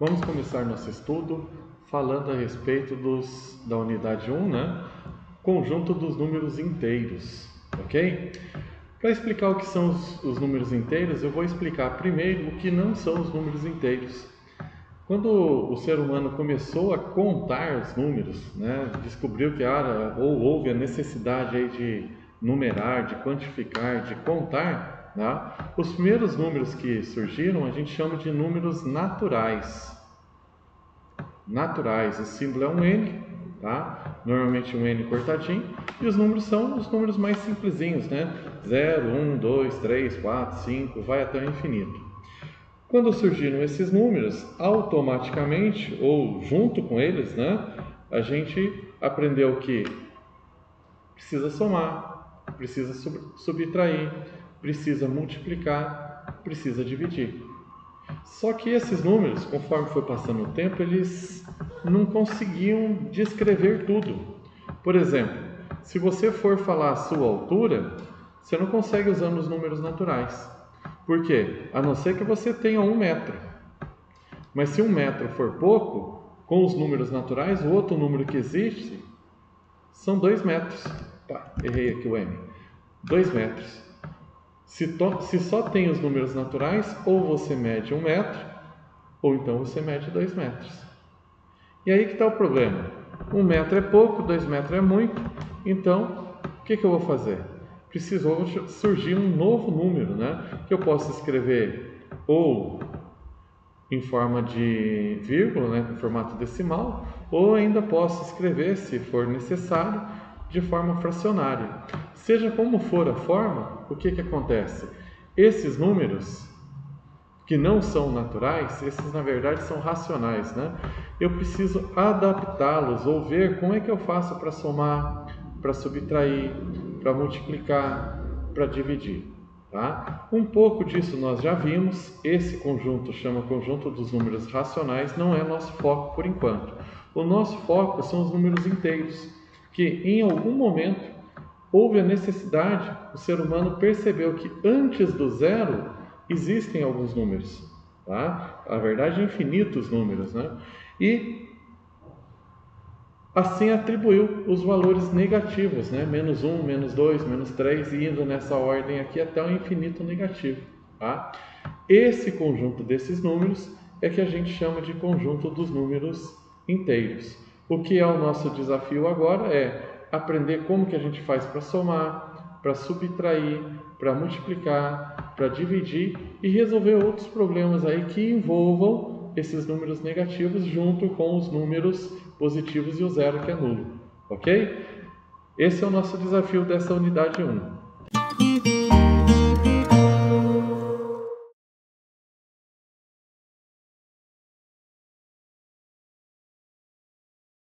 Vamos começar nosso estudo falando a respeito da unidade 1, né? Conjunto dos números inteiros, ok? Para explicar o que são os números inteiros, eu vou explicar primeiro o que não são os números inteiros. Quando o ser humano começou a contar os números, né, descobriu que houve a necessidade aí de numerar, de quantificar, de contar, né, os primeiros números que surgiram a gente chama de números naturais. Naturais, o símbolo é um N, tá? Normalmente um N cortadinho, e os números são os números mais simplesinhos, né? 0, 1, 2, 3, 4, 5, vai até o infinito. Quando surgiram esses números, automaticamente, ou junto com eles, né, a gente aprendeu que precisa somar, precisa subtrair, precisa multiplicar, precisa dividir. Só que esses números, conforme foi passando o tempo, eles não conseguiam descrever tudo. Por exemplo, se você for falar a sua altura, você não consegue usando os números naturais. Por quê? A não ser que você tenha 1 metro. Mas se 1 metro for pouco, com os números naturais, o outro número que existe são 2 metros. Tá, errei aqui o M. 2 metros. Se só tem os números naturais, ou você mede 1 metro, ou então você mede 2 metros. E aí que está o problema. 1 metro é pouco, 2 metros é muito. Então, o que eu vou fazer? Precisou surgir um novo número, né? Que eu possa escrever ou em forma de vírgula, né, em formato decimal, ou ainda posso escrever, se for necessário, de forma fracionária. Seja como for a forma, o que acontece? Esses números que não são naturais, esses na verdade são racionais, né? Eu preciso adaptá-los ou ver como é que eu faço para somar, para subtrair, para multiplicar, para dividir. Tá? Um pouco disso nós já vimos. Esse conjunto chama conjunto dos números racionais, não é nosso foco por enquanto. O nosso foco são os números inteiros, que em algum momento houve a necessidade, o ser humano percebeu que antes do zero existem alguns números, tá? Na verdade, infinitos números, né? E assim atribuiu os valores negativos, né? Menos 1, menos 2, menos 3, e indo nessa ordem aqui até o infinito negativo, tá? Esse conjunto desses números é que a gente chama de conjunto dos números inteiros. O que é o nosso desafio agora é aprender como que a gente faz para somar, para subtrair, para multiplicar, para dividir e resolver outros problemas aí que envolvam esses números negativos junto com os números positivos e o zero que é nulo, ok? Esse é o nosso desafio dessa unidade 1.